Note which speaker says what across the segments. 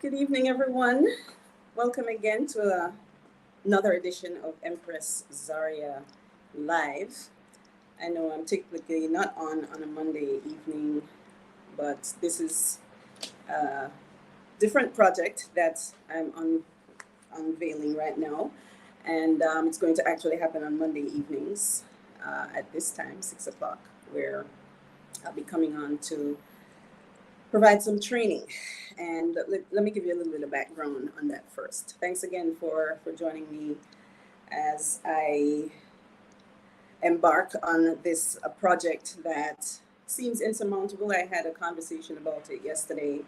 Speaker 1: Good evening, everyone. Welcome again to another edition of Empress Zaria Live. I know I'm typically not on a Monday evening, but this is a different project that unveiling right now, and it's going to actually happen on Monday evenings at this time, 6 o'clock, where I'll be coming on to provide some training. And let me give you a little bit of background on that first. Thanks again for joining me as I embark on this project that seems insurmountable. I had a conversation about it yesterday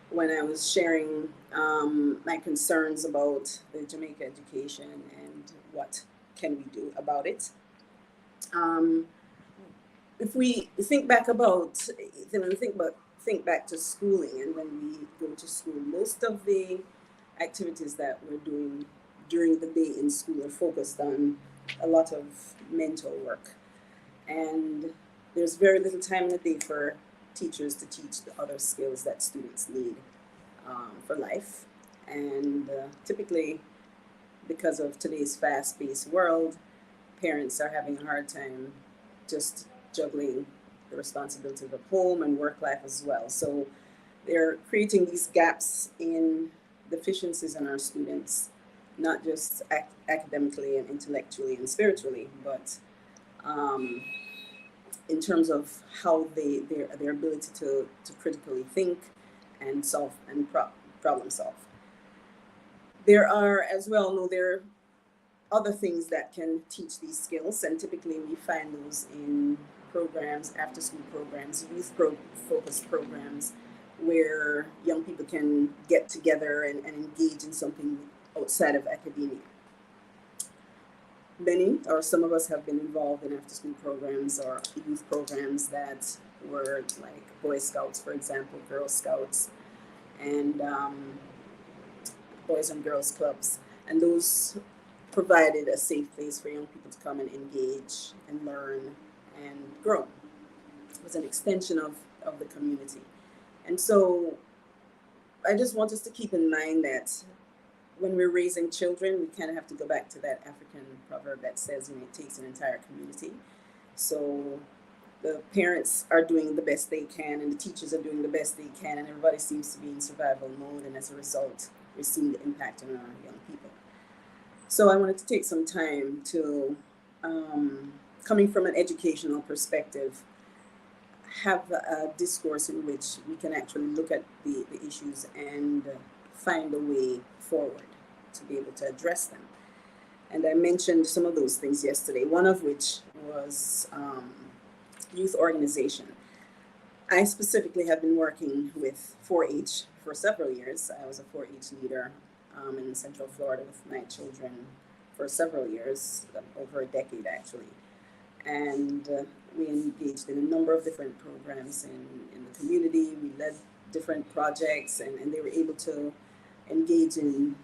Speaker 1: when I was sharing my concerns about the Jamaica education and what can we do about it. Um, if we think back about, when we think back to schooling, and when we go to school, most of the activities that we're doing during the day in school are focused on a lot of mental work, and there's very little time in the day for teachers to teach the other skills that students need for life. And typically, because of today's fast-paced world, parents are having a hard time just juggling the responsibilities of home and work life as well. So they're creating these gaps in deficiencies in our students, not just academically and intellectually and spiritually, but um, in terms of how their ability to critically think and solve and problem solve. There are, as well know, there are other things that can teach these skills, and typically we find those in programs, after school programs, focused programs, where young people can get together and engage in something outside of academia. Many or some of us have been involved in after school programs or youth programs that were like Boy Scouts, for example, Girl Scouts, and Boys and Girls Clubs. And those provided a safe place for young people to come and engage and learn and grow. It was an extension of the community. And so I just want us to keep in mind that when we're raising children, we kind of have to go back to that African proverb that says, it takes an entire community. So the parents are doing the best they can, and the teachers are doing the best they can, and everybody seems to be in survival mode. And as a result, we're seeing the impact on our young people. So I wanted to take some time to, coming from an educational perspective, have a discourse in which we can actually look at the issues and find a way forward to be able to address them. And I mentioned some of those things yesterday, one of which was youth organization. I specifically have been working with 4-H for several years. I was a 4-H leader in Central Florida with my children for several years, over a decade actually. And we engaged in a number of different programs in the community. We led different projects, and they were able to engage in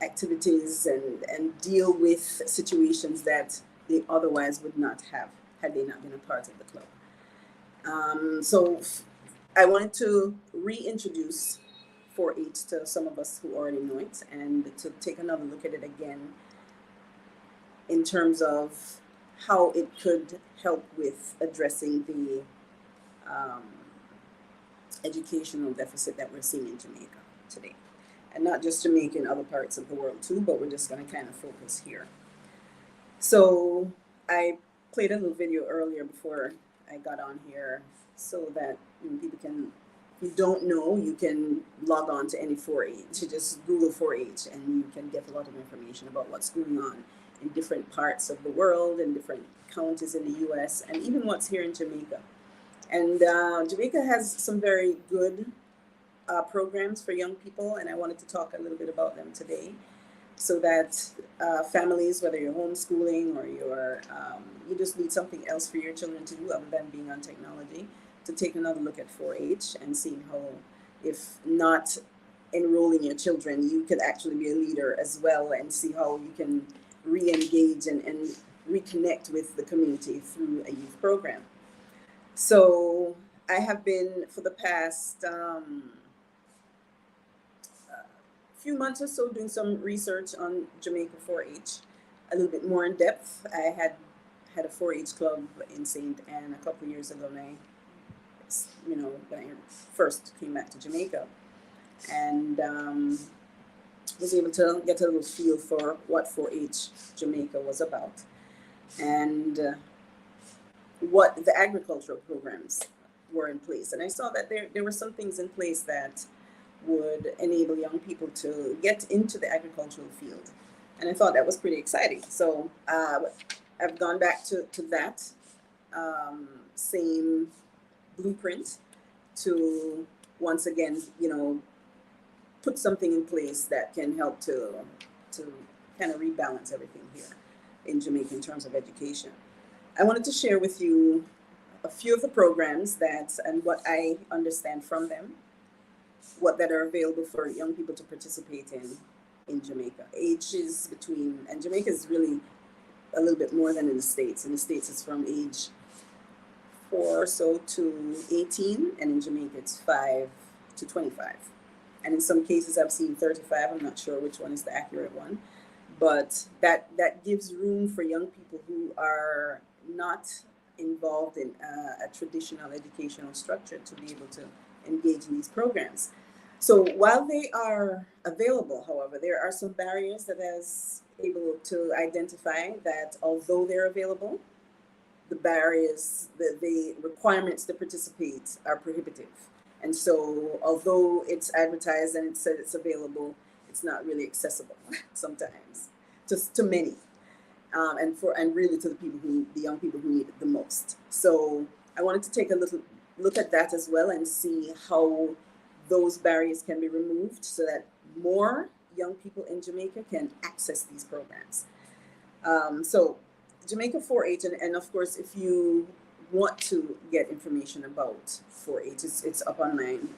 Speaker 1: activities and deal with situations that they otherwise would not have had they not been a part of the club. So I wanted to reintroduce 4-H to some of us who already know it, and to take another look at it again in terms of how it could help with addressing the educational deficit that we're seeing in Jamaica today. And not just Jamaica, in other parts of the world too, but we're just going to kind of focus here. So I played a little video earlier before I got on here so that people can, if you don't know, you can log on to any 4-H. You just Google 4-H and you can get a lot of information about what's going on in different parts of the world and different counties in the US, and even what's here in Jamaica. And Jamaica has some very good programs for young people, and I wanted to talk a little bit about them today, so that families, whether you're homeschooling or you just need something else for your children to do other than being on technology, to take another look at 4-H and seeing how, if not enrolling your children, you could actually be a leader as well, and see how you can re-engage and reconnect with the community through a youth program. So I have been, for the past few months or so doing some research on Jamaica 4-H, a little bit more in depth. I had a 4-H club in St. Anne a couple of years ago when when I first came back to Jamaica, and was able to get a little feel for what 4-H Jamaica was about, and what the agricultural programs were in place. And I saw that there were some things in place that would enable young people to get into the agricultural field. And I thought that was pretty exciting. So I've gone back to that same blueprint to once again, put something in place that can help to kind of rebalance everything here in Jamaica in terms of education. I wanted to share with you a few of the programs and what I understand from them, that are available for young people to participate in Jamaica. Age is and Jamaica is really a little bit more than in the States. In the States, it's from age 4 or so to 18, and in Jamaica, it's 5 to 25. And in some cases, I've seen 35. I'm not sure which one is the accurate one, but that gives room for young people who are not involved in a traditional educational structure to be able to engage in these programs. So while they are available, however, there are some barriers that I was able to identify that although they're available, the barriers, the requirements to participate are prohibitive. And so although it's advertised and it said it's available, it's not really accessible sometimes to many. And really to the young people who need it the most. So I wanted to take a little look at that as well and see how those barriers can be removed so that more young people in Jamaica can access these programs. So Jamaica 4-H, and of course, if you want to get information about 4-H, it's up online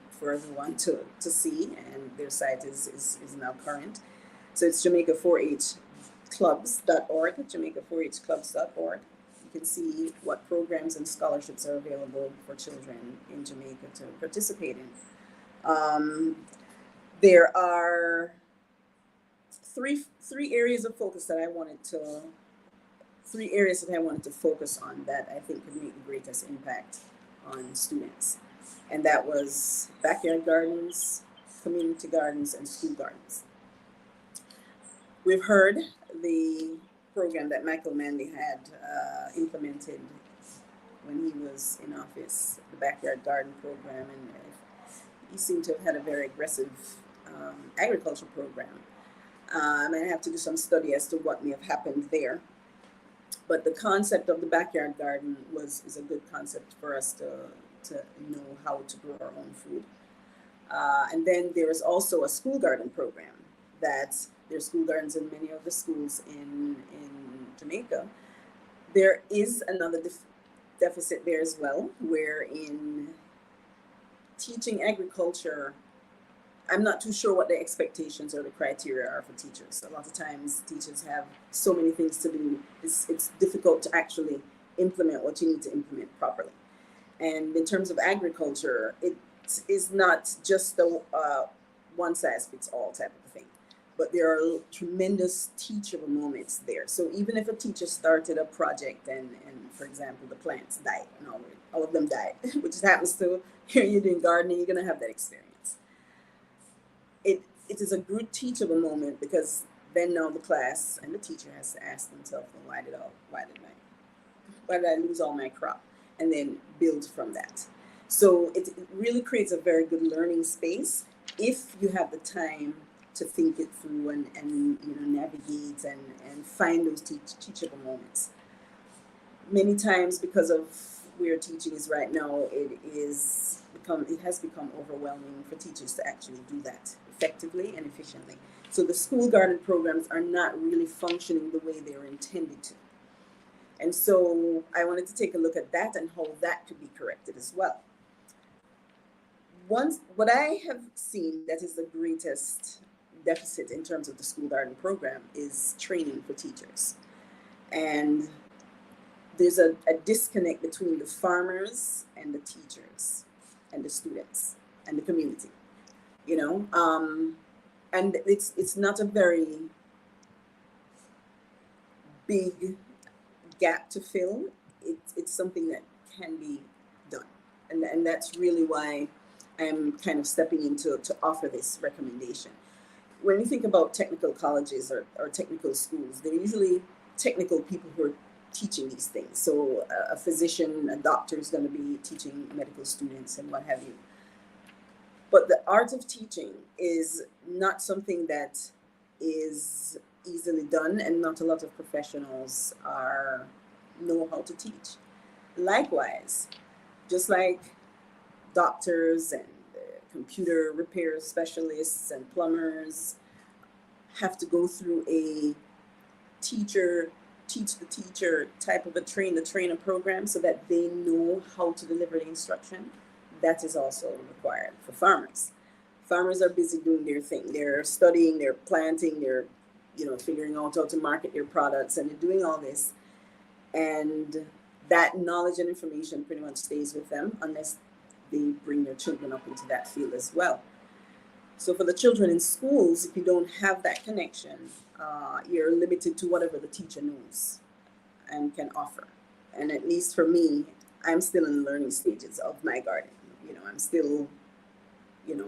Speaker 1: for everyone to see, and their site is now current. So it's Jamaica 4-H Clubs.org, Jamaica4HClubs.org. You can see what programs and scholarships are available for children in Jamaica to participate in. There are three areas of focus that I wanted to focus on that I think could make the greatest impact on students, and that was backyard gardens, community gardens, and school gardens. We've heard the program that Michael Manley had implemented when he was in office, the backyard garden program, and he seemed to have had a very aggressive agriculture program. And I have to do some study as to what may have happened there. But the concept of the backyard garden is a good concept for us to know how to grow our own food. And then there is also a school garden program there's school gardens in many of the schools in Jamaica. There is another deficit there as well, where in teaching agriculture, I'm not too sure what the expectations or the criteria are for teachers. A lot of times teachers have so many things to do, it's difficult to actually implement what you need to implement properly. And in terms of agriculture, it is not just a one size fits all type of thing, but there are tremendous teachable moments there. So even if a teacher started a project and for example, the plants died and all of them died, which happens to here you're doing gardening, you're gonna have that experience. It is a good teachable moment because then now the class and the teacher has to ask themselves, well, why did I lose all my crop? And then build from that. So it really creates a very good learning space if you have the time to think it through and navigate and find those teachable moments. Many times, because of where teaching is right now, it has become overwhelming for teachers to actually do that effectively and efficiently. So the school garden programs are not really functioning the way they're intended to. And so I wanted to take a look at that and how that could be corrected as well. What I have seen that is the greatest deficit in terms of the school garden program is training for teachers. And there's a disconnect between the farmers and the teachers and the students and the community. And it's not a very big gap to fill. It's something that can be done, and that's really why I'm kind of stepping in to offer this recommendation. When you think about technical colleges or technical schools, they're usually technical people who are teaching these things. So a physician, a doctor is going to be teaching medical students and what have you. But the art of teaching is not something that is easily done, and not a lot of professionals know how to teach. Likewise, just like doctors and computer repair specialists and plumbers have to go through a teach the teacher type of a train the trainer program so that they know how to deliver the instruction, that is also required for farmers. Farmers are busy doing their thing. They're studying, they're planting, they're figuring out how to market their products, and they're doing all this. And that knowledge and information pretty much stays with them unless they bring their children up into that field as well. So for the children in schools, if you don't have that connection, you're limited to whatever the teacher knows and can offer. And at least for me, I'm still in the learning stages of my garden. I'm still,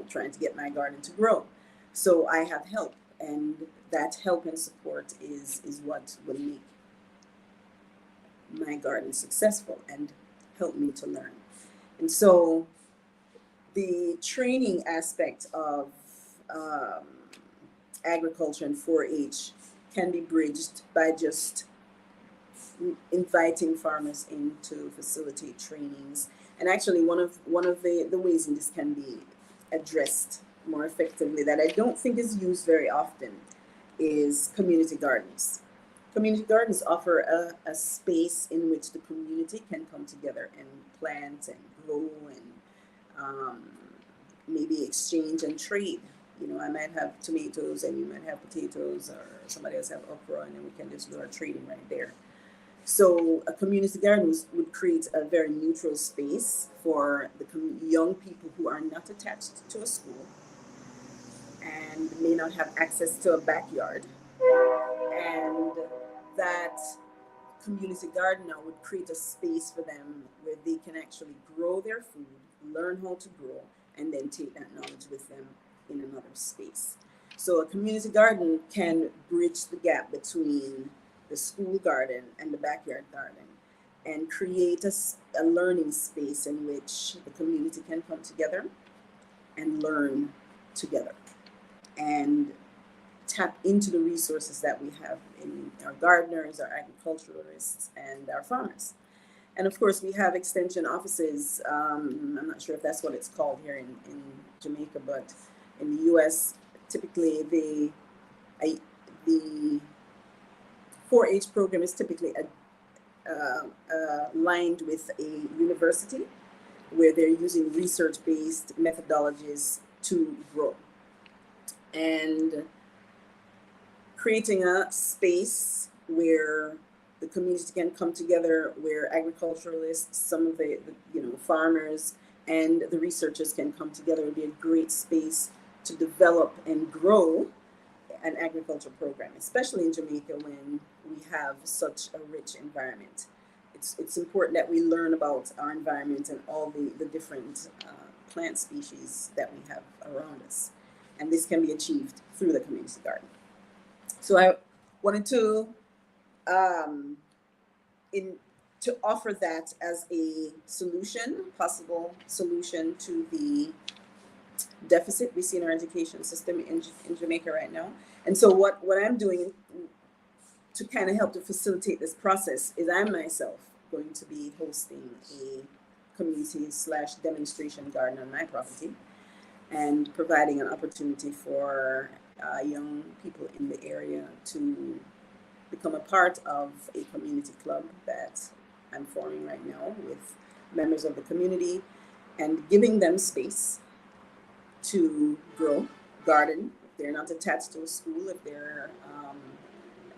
Speaker 1: trying to get my garden to grow. So I have help, and that help and support is what will make my garden successful and help me to learn. And so the training aspect of agriculture and 4-H can be bridged by just inviting farmers in to facilitate trainings. And actually, one of the ways in this can be addressed more effectively that I don't think is used very often is community gardens. Community gardens offer a space in which the community can come together and plant and grow and maybe exchange and trade. I might have tomatoes and you might have potatoes, or somebody else have okra, and then we can just do our trading right there. So a community garden would create a very neutral space for the young people who are not attached to a school and may not have access to a backyard. And that community garden now would create a space for them where they can actually grow their food, learn how to grow, and then take that knowledge with them in another space. So a community garden can bridge the gap between the school garden and the backyard garden and create a learning space in which the community can come together and learn together and tap into the resources that we have in our gardeners, our agriculturalists, and our farmers. And of course, we have extension offices. I'm not sure if that's what it's called here in Jamaica, but in the US, typically the 4-H program is typically aligned with a university where they're using research-based methodologies to grow. And creating a space where the community can come together, where agriculturalists, some of the farmers, and the researchers can come together would be a great space to develop and grow an agriculture program, especially in Jamaica when we have such a rich environment. It's important that we learn about our environment and all the different plant species that we have around us. And this can be achieved through the community garden. So I wanted to offer that as a possible solution to the deficit we see in our education system in Jamaica right now. And so what I'm doing to kind of help to facilitate this process is I'm myself going to be hosting a community/demonstration garden on my property and providing an opportunity for young people in the area to become a part of a community club that I'm forming right now with members of the community and giving them space to grow, garden. If they're not attached to a school, if they're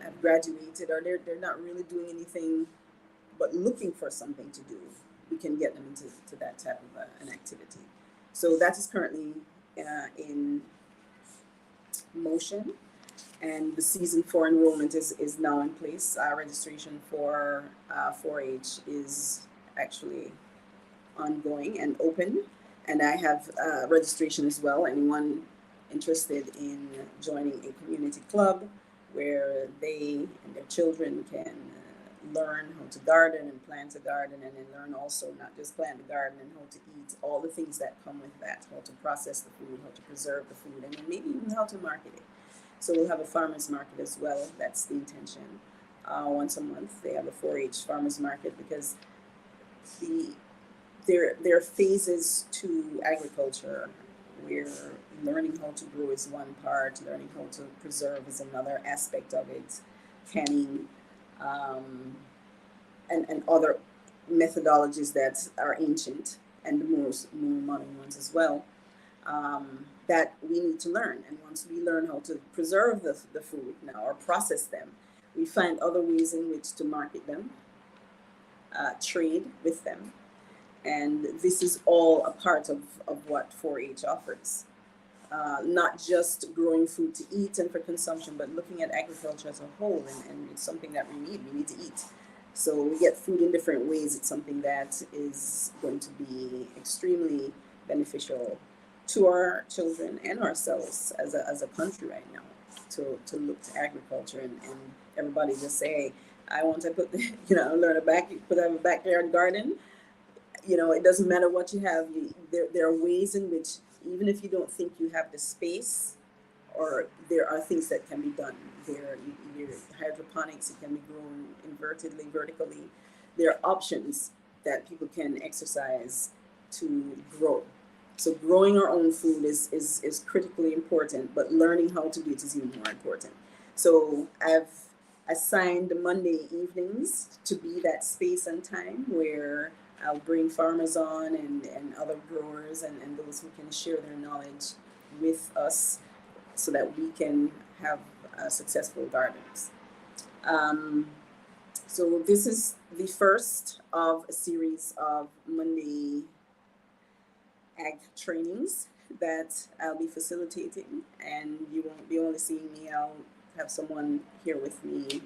Speaker 1: have graduated or they're not really doing anything but looking for something to do, we can get them into that type of an activity. So that is currently in motion, and the season for enrollment is now in place. Registration for 4-H is actually ongoing and open, and I have registration as well. Anyone interested in joining a community club where they and their children can learn how to garden and plant a garden, and then learn also not just plant the garden and how to eat, all the things that come with that, how to process the food, how to preserve the food, and then maybe even how to market it. So we'll have a farmer's market as well. That's the intention. Once a month, they have a 4-H farmer's market, because there are phases to agriculture where learning how to grow is one part, learning how to preserve is another aspect of it, canning, and other methodologies that are ancient, and the more modern ones as well, that we need to learn. And once we learn how to preserve the food now, or process them, we find other ways in which to market them, trade with them. And this is all a part of what 4-H offers. Not just growing food to eat and for consumption, but looking at agriculture as a whole, and it's something that we need to eat. So we get food in different ways. It's something that is going to be extremely beneficial to our children and ourselves as a country right now, to look to agriculture, and everybody just say, I want to put, learn put a backyard garden. It doesn't matter what you have. There are ways in which, even if you don't think you have the space, or there are things that can be done. There, hydroponics, it can be grown invertedly, vertically. There are options that people can exercise to grow. So growing our own food is critically important, but learning how to do it is even more important. So I've assigned Monday evenings to be that space and time where I'll bring farmers on, and other growers, and those who can share their knowledge with us, so that we can have successful gardens. So this is the first of a series of Monday ag trainings that I'll be facilitating, and you won't be only seeing me. I'll have someone here with me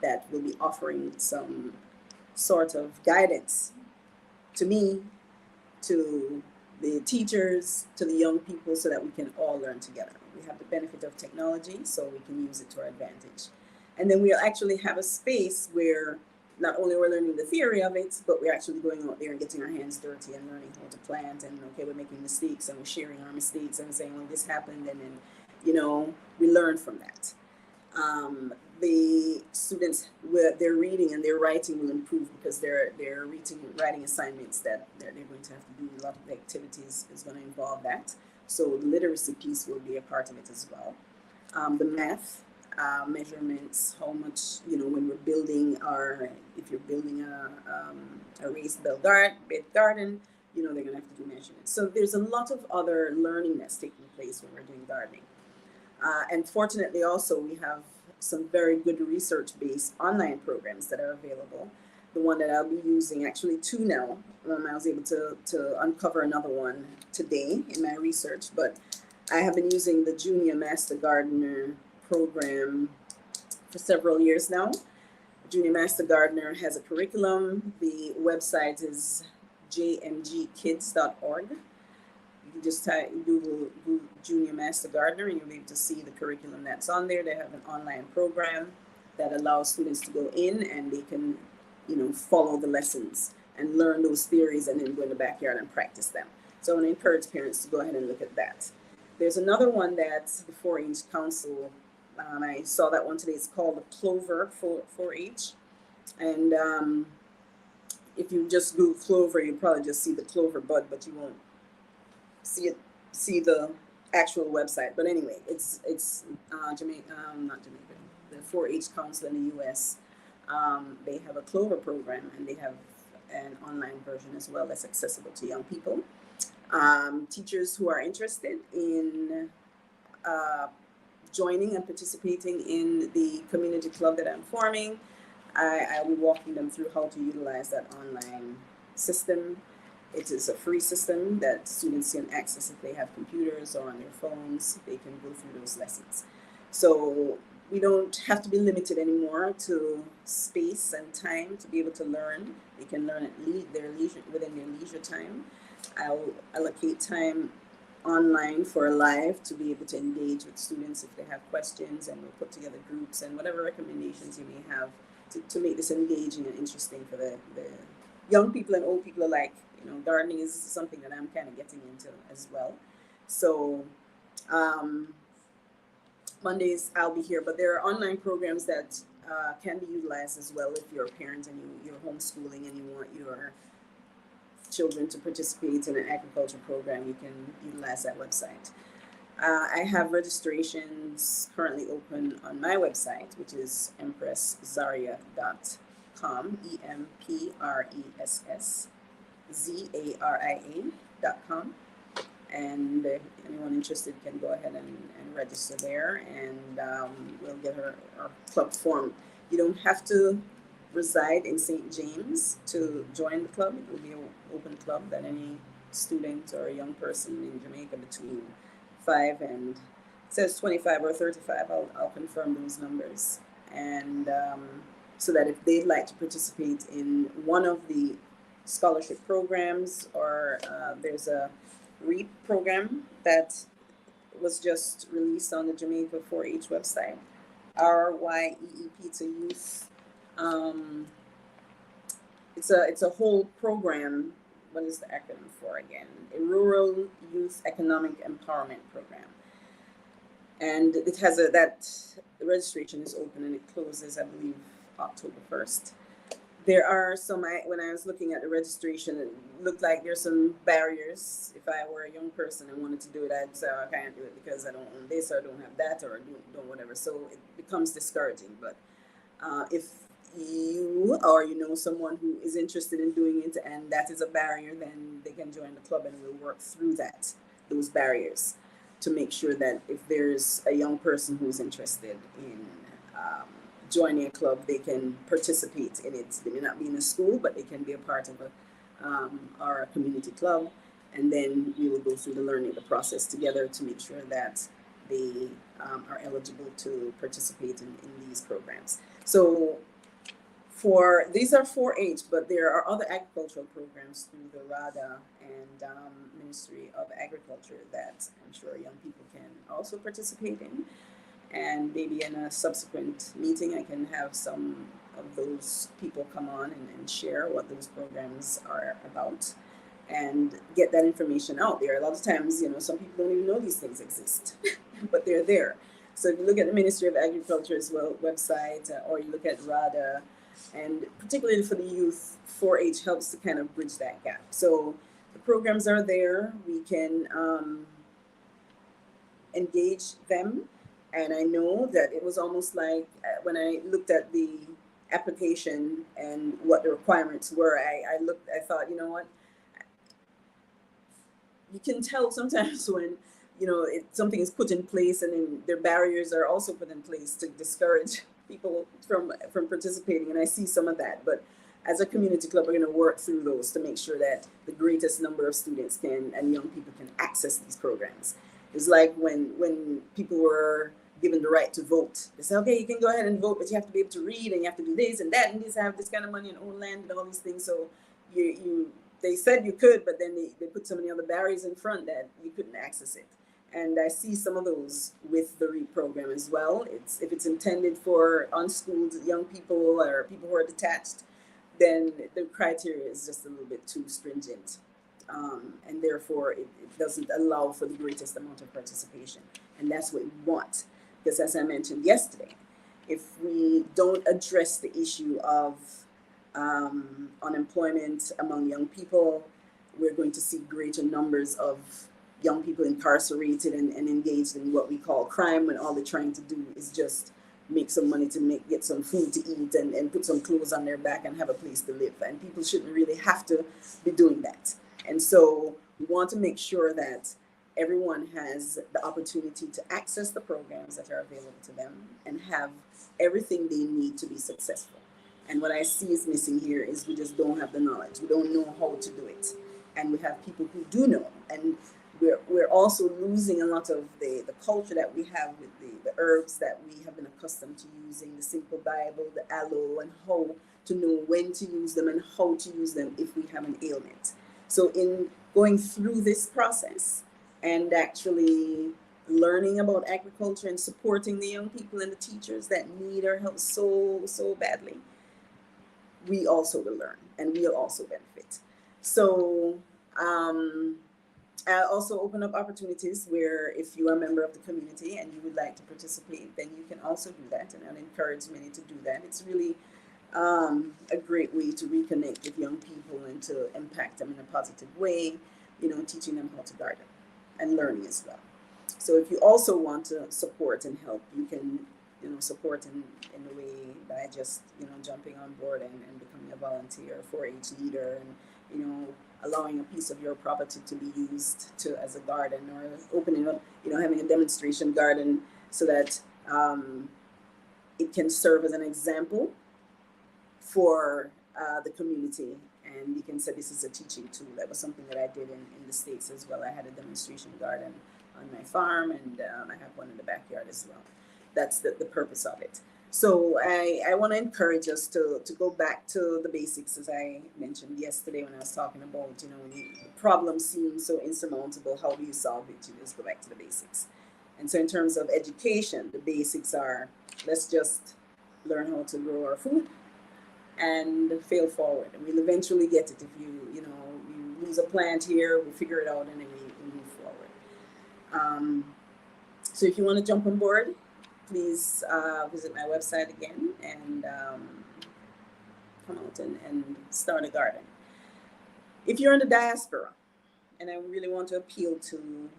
Speaker 1: that will be offering some sort of guidance to me, to the teachers, to the young people, so that we can all learn together. We have the benefit of technology, so we can use it to our advantage. And then we'll actually have a space where not only we're learning the theory of it, but we're actually going out there and getting our hands dirty and learning how to plant. And okay, we're making mistakes, and we're sharing our mistakes and saying, well, this happened, and then we learn from that. The students, their reading and their writing will improve, because they're writing assignments that they're going to have to do. A lot of the activities is going to involve that. So the literacy piece will be a part of it as well. The math, measurements, how much, when we're building if you're building a raised bed garden, they're going to have to do measurements. So there's a lot of other learning that's taking place when we're doing gardening. And fortunately also, we have some very good research-based online programs that are available. The one that I'll be using, actually two now. I was able to uncover another one today in my research, but I have been using the Junior Master Gardener program for several years now. Junior Master Gardener has a curriculum. The website is jmgkids.org. You can just Google Junior Master Gardener, and you'll be able to see the curriculum that's on there. They have an online program that allows students to go in, and they can, follow the lessons and learn those theories, and then go in the backyard and practice them. So I want to encourage parents to go ahead and look at that. There's another one that's the 4-H Council. I saw that one today. It's called the Clover 4-H. And if you just Google clover, you'll probably just see the clover bud, but you won't see the actual website. But anyway, it's Jamaica, not Jamaica, the 4-H Council in the US. They have a clover program, and they have an online version as well that's accessible to young people. Teachers who are interested in joining and participating in the community club that I'm forming, I'll be walking them through how to utilize that online system. It is a free system that students can access if they have computers or on their phones. They can go through those lessons. So we don't have to be limited anymore to space and time to be able to learn. They can learn at their leisure, within their leisure time. I'll allocate time online for live to be able to engage with students if they have questions, and we'll put together groups and whatever recommendations you may have to make this engaging and interesting for the young people and old people alike. You know, gardening is something that I'm kind of getting into as well. So um, Mondays I'll be here, but there are online programs that can be utilized as well if you're a parent and you're homeschooling and you want your children to participate in an agriculture program. You can utilize that website. I have registrations currently open on my website, which is empresszaria.com, EMPRESSZARIA.com. And if anyone interested can go ahead and register there, and we'll get our club formed. You don't have to reside in St. James to join the club. It will be an open club that any student or a young person in Jamaica between 5 and, it says 25 or 35, I'll confirm those numbers. And so that if they'd like to participate in one of the scholarship programs, or there's a REAP program that was just released on the Jamaica 4-H website, RYEEP to youth. It's a whole program. What is the acronym for again? A Rural Youth Economic Empowerment Program. And it has that the registration is open and it closes, I believe, October 1st. There are some, when I was looking at the registration, it looked like there's some barriers. If I were a young person and wanted to do it, I'd say, oh, I can't do it because I don't own this, or I don't have that, or don't whatever. So it becomes discouraging. But if you or you know someone who is interested in doing it and that is a barrier, then they can join the club and we'll work through those barriers to make sure that if there's a young person who's interested in joining a club, they can participate in it. They may not be in a school, but they can be a part of our community club, and then we will go through the process together to make sure that they are eligible to participate in these programs. So these are 4-H, but there are other agricultural programs through the RADA and Ministry of Agriculture that I'm sure young people can also participate in. And maybe in a subsequent meeting, I can have some of those people come on and share what those programs are about and get that information out there. A lot of times, some people don't even know these things exist, but they're there. So if you look at the Ministry of Agriculture's website, or you look at RADA, and particularly for the youth, 4-H helps to kind of bridge that gap. So the programs are there. We can engage them. And I know that it was almost like when I looked at the application and what the requirements were, I thought, you know what? You can tell sometimes when, something is put in place and then their barriers are also put in place to discourage people from participating. And I see some of that. But as a community club, we're going to work through those to make sure that the greatest number of students and young people can access these programs. It's like when people were given the right to vote. They say, okay, you can go ahead and vote, but you have to be able to read, and you have to do this and that, and this, have this kind of money and own land and all these things. So they said you could, but then they put so many other barriers in front that you couldn't access it. And I see some of those with the REAP program as well. If it's intended for unschooled young people or people who are detached, then the criteria is just a little bit too stringent. And therefore it doesn't allow for the greatest amount of participation. And that's what we want. Because as I mentioned yesterday, if we don't address the issue of unemployment among young people, we're going to see greater numbers of young people incarcerated and engaged in what we call crime, when all they're trying to do is just make some money to get some food to eat and put some clothes on their back and have a place to live. And people shouldn't really have to be doing that. And so we want to make sure that everyone has the opportunity to access the programs that are available to them and have everything they need to be successful. And what I see is missing here is we just don't have the knowledge. We don't know how to do it. and we have people who do know. And we're also losing a lot of the culture that we have with the herbs that we have been accustomed to using, the simple Bible, the aloe, and how to know when to use them and how to use them if we have an ailment. So in going through this process and actually learning about agriculture and supporting the young people and the teachers that need our help so badly, we also will learn and we'll also benefit. So I also open up opportunities where if you are a member of the community and you would like to participate, then you can also do that, and I'll encourage many to do that. It's really a great way to reconnect with young people and to impact them in a positive way, teaching them how to garden and learning as well. So if you also want to support and help, you can support in the way by just jumping on board and becoming a volunteer, 4-H leader, and allowing a piece of your property to be used as a garden, or opening up, having a demonstration garden so that it can serve as an example for the community. And you can say this is a teaching tool. That was something that I did in the States as well. I had a demonstration garden on my farm, and I have one in the backyard as well. That's the purpose of it. So I want to encourage us to go back to the basics, as I mentioned yesterday when I was talking about, the problem seems so insurmountable. How do you solve it? You just go back to the basics. And so in terms of education, the basics are, let's just learn how to grow our food and fail forward. And we'll eventually get it. If you lose a plant here, we'll figure it out, and then we move forward. So if you want to jump on board, please visit my website again and come out and start a garden. If you're in the diaspora, and I really want to appeal to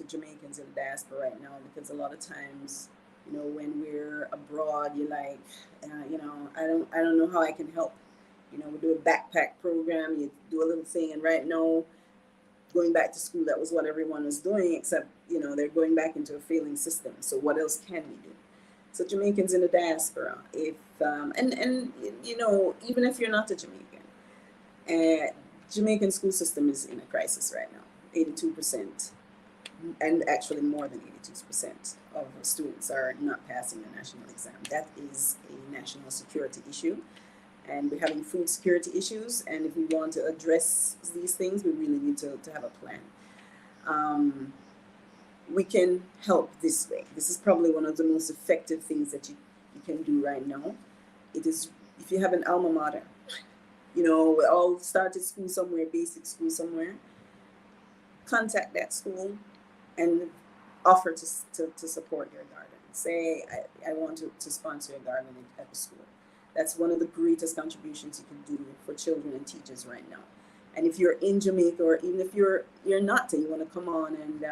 Speaker 1: Jamaicans in the diaspora right now, because a lot of times, when we're abroad, you're like, I don't know how I can help. We do a backpack program, you do a little thing, and right now, going back to school, that was what everyone was doing, except, they're going back into a failing system. So what else can we do? So Jamaicans in the diaspora, if, even if you're not a Jamaican, Jamaican school system is in a crisis right now. 82%, and actually more than 82% of students are not passing the national exam. That is a national security issue. And we're having food security issues. And if we want to address these things, we really need to have a plan. We can help this way. This is probably one of the most effective things that you can do right now. It is, if you have an alma mater, we all started school somewhere, basic school somewhere, contact that school and offer to support your garden. Say, I want to sponsor a garden at the school. That's one of the greatest contributions you can do for children and teachers right now. And if you're in Jamaica, or even if you're not, and you want to come on and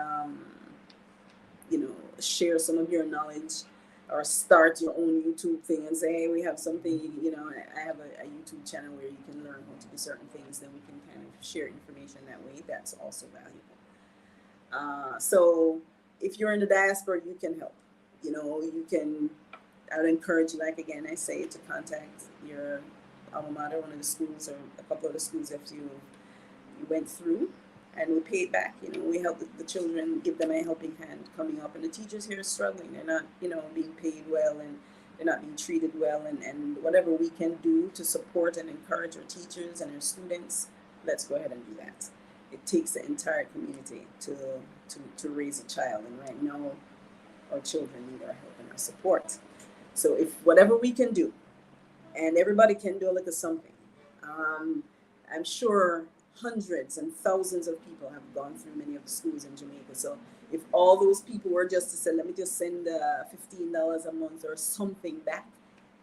Speaker 1: share some of your knowledge, or start your own YouTube thing and say, hey, we have something, I have a YouTube channel where you can learn how to do certain things, then we can kind of share information that way. That's also valuable. So if you're in the diaspora, you can help. I would encourage you, like again, I say, to contact your alma mater, one of the schools or a couple of the schools if you went through, and we pay it back. We help the children, give them a helping hand coming up, and the teachers here are struggling. They're not, being paid well, and they're not being treated well, and whatever we can do to support and encourage our teachers and our students, let's go ahead and do that. It takes the entire community to raise a child, and right now our children need our help and our support. So if whatever we can do, and everybody can do a little something, I'm sure hundreds and thousands of people have gone through many of the schools in Jamaica. So if all those people were just to say, let me just send $15 a month or something back,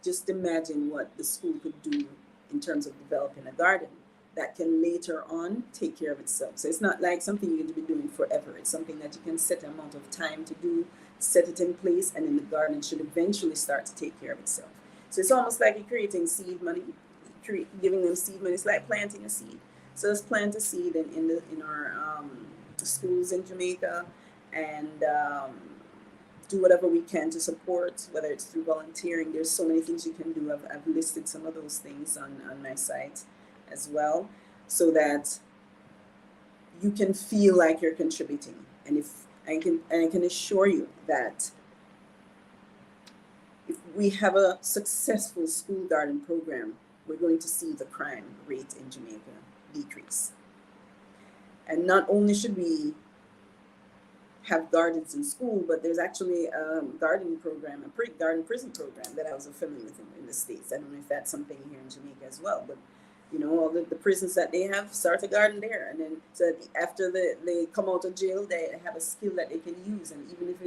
Speaker 1: just imagine what the school could do in terms of developing a garden that can later on take care of itself. So it's not like something you're going to be doing forever. It's something that you can set an amount of time to do, set it in place, and then the garden should eventually start to take care of itself. So it's almost like you're creating seed money, giving them seed money. It's like planting a seed. So let's plant a seed in our schools in Jamaica, and do whatever we can to support, whether it's through volunteering. There's so many things you can do. I've listed some of those things on my site as well, so that you can feel like you're contributing. And I can assure you that if we have a successful school garden program, we're going to see the crime rate in Jamaica decrease. And not only should we have gardens in school, but there's actually a garden program, a garden prison program that I was familiar with in the States. I don't know if that's something here in Jamaica as well, but you know, all the prisons that they have, start a garden there. And then so after they come out of jail, they have a skill that they can use. And even if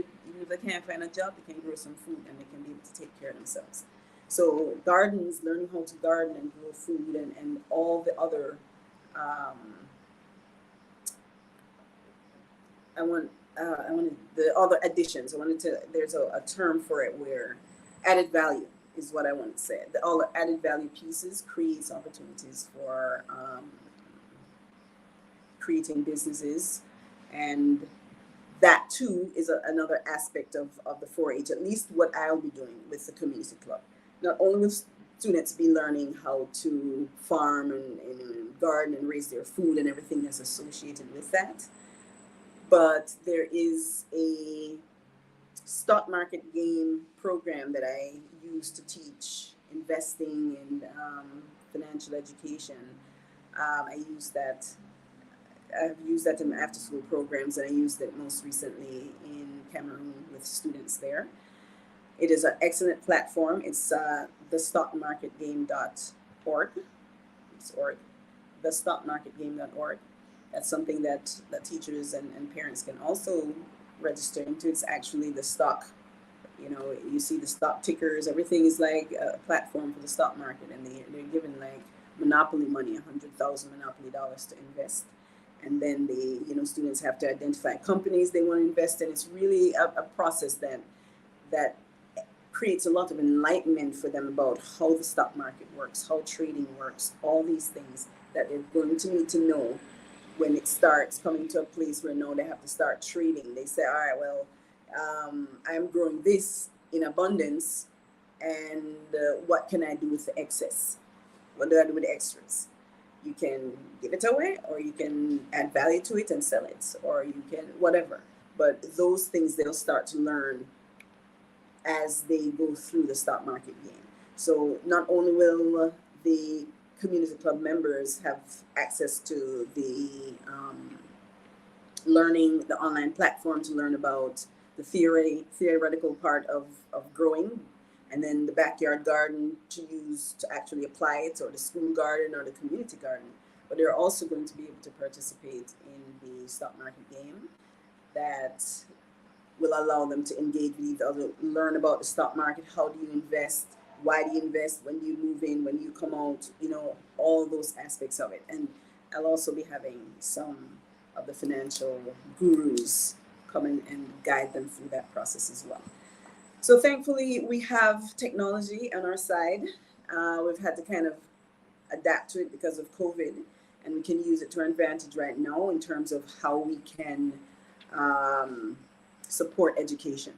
Speaker 1: they can't find a job, they can grow some food and they can be able to take care of themselves. So gardens, learning how to garden and grow food and all the other, I wanted the other additions. There's a term for it where added value is what I want to say. All the added value pieces creates opportunities for creating businesses, and that too is another aspect of the 4-H, at least what I'll be doing with the community club. Not only will students be learning how to farm and garden and raise their food and everything that's associated with that, but there is a stock market game program that I use to teach investing and financial education. I've used that in my after school programs, and I used it most recently in Cameroon with students there. It is an excellent platform. It's thestockmarketgame.org. It's org. Thestockmarketgame.org. That's something that teachers and parents can also register into. It's actually the stock, you know, you see the stock tickers, everything is like a platform for the stock market, and they're given like monopoly money, 100,000 monopoly dollars to invest. And then students have to identify companies they want to invest in. It's really a process that creates a lot of enlightenment for them about how the stock market works, how trading works, all these things that they're going to need to know when it starts coming to a place where now they have to start trading. They say, all right, well, I'm growing this in abundance, and what can I do with the excess? What do I do with the extras? You can give it away, or you can add value to it and sell it, or you can whatever. But those things they'll start to learn as they go through the stock market game. So not only will the community club members have access to the the online platform to learn about the theoretical part of growing, and then the backyard garden to use to actually apply it, or the school garden or the community garden. But they're also going to be able to participate in the stock market game that will allow them to engage with each other, learn about the stock market, how do you invest, why do you invest, when do you move in, when you come out, all those aspects of it. And I'll also be having some of the financial gurus come in and guide them through that process as well. So thankfully, we have technology on our side. We've had to kind of adapt to it because of COVID, and we can use it to our advantage right now in terms of how we can support education.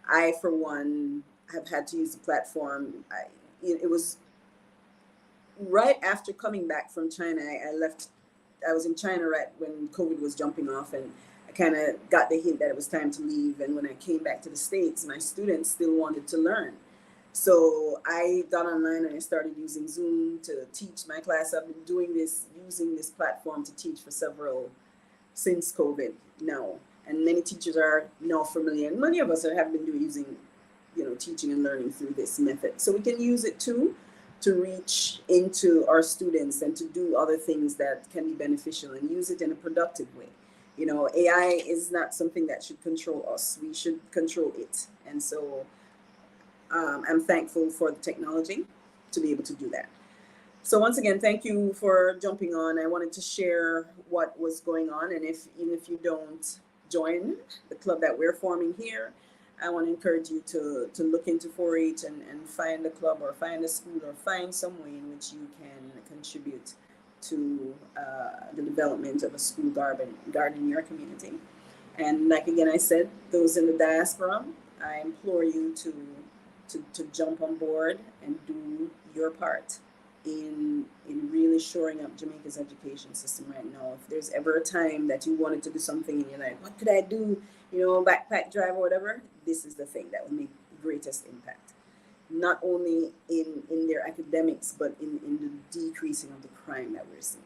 Speaker 1: I, for one, have had to use the platform. It was right after coming back from China. I was in China right when COVID was jumping off, and I kind of got the hint that it was time to leave. And when I came back to the States, my students still wanted to learn. So I got online and I started using Zoom to teach my class. I've been using this platform to teach since COVID now. And many teachers are now familiar, and many of us have been using, teaching and learning through this method. So we can use it too to reach into our students and to do other things that can be beneficial, and use it in a productive way. AI is not something that should control us. We should control it. And so I'm thankful for the technology to be able to do that. So once again, thank you for jumping on. I wanted to share what was going on. And even if you don't join the club that we're forming here, I want to encourage you to look into 4-H and find a club or find a school or find some way in which you can contribute to the development of a school garden in your community. And like again I said, those in the diaspora, I implore you to jump on board and do your part in really shoring up Jamaica's education system right now. If there's ever a time that you wanted to do something and you're like, what could I do? You know, backpack drive or whatever, this is the thing that will make the greatest impact. Not only in their academics, but in the decreasing of the crime that we're seeing.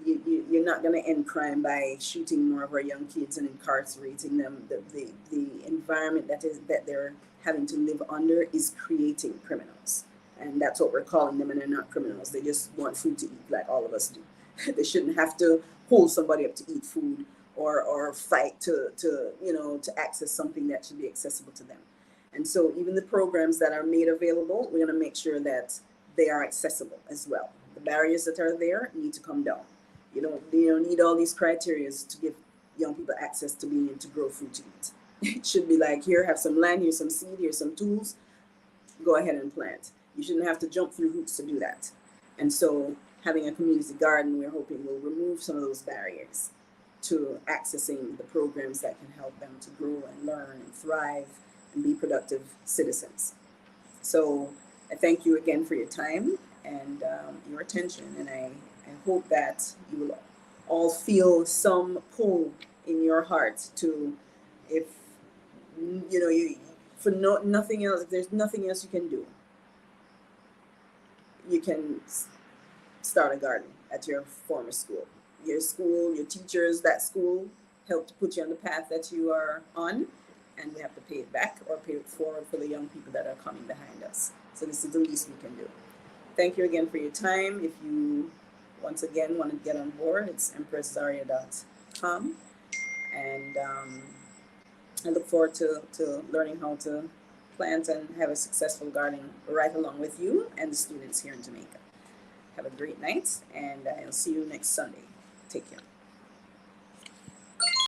Speaker 1: You're not going to end crime by shooting more of our young kids and incarcerating them. The environment that they're having to live under is creating criminals, and that's what we're calling them. And they're not criminals; they just want food to eat, like all of us do. They shouldn't have to hold somebody up to eat food or fight to access something that should be accessible to them. And so, even the programs that are made available, we're going to make sure that they are accessible as well. The barriers that are there need to come down. You don't need all these criteria to give young people access to being able to grow food to eat. It should be like, here, have some land, here's some seed, here's some tools, go ahead and plant. You shouldn't have to jump through hoops to do that. And so having a community garden, we're hoping will remove some of those barriers to accessing the programs that can help them to grow and learn and thrive and be productive citizens. So I thank you again for your time and your attention, and I hope that you will all feel some pull in your heart to, if you for nothing else, if there's nothing else you can do, you can start a garden at your former school. Your school, your teachers, that school helped to put you on the path that you are on, and we have to pay it back or pay it forward for the young people that are coming behind us. So this is the least we can do. Thank you again for your time. If you once again want to get on board, it's empresszaria.com, and I look forward to learning how to plant and have a successful garden right along with you and the students here in Jamaica. Have a great night, and I'll see you next Sunday. Take care.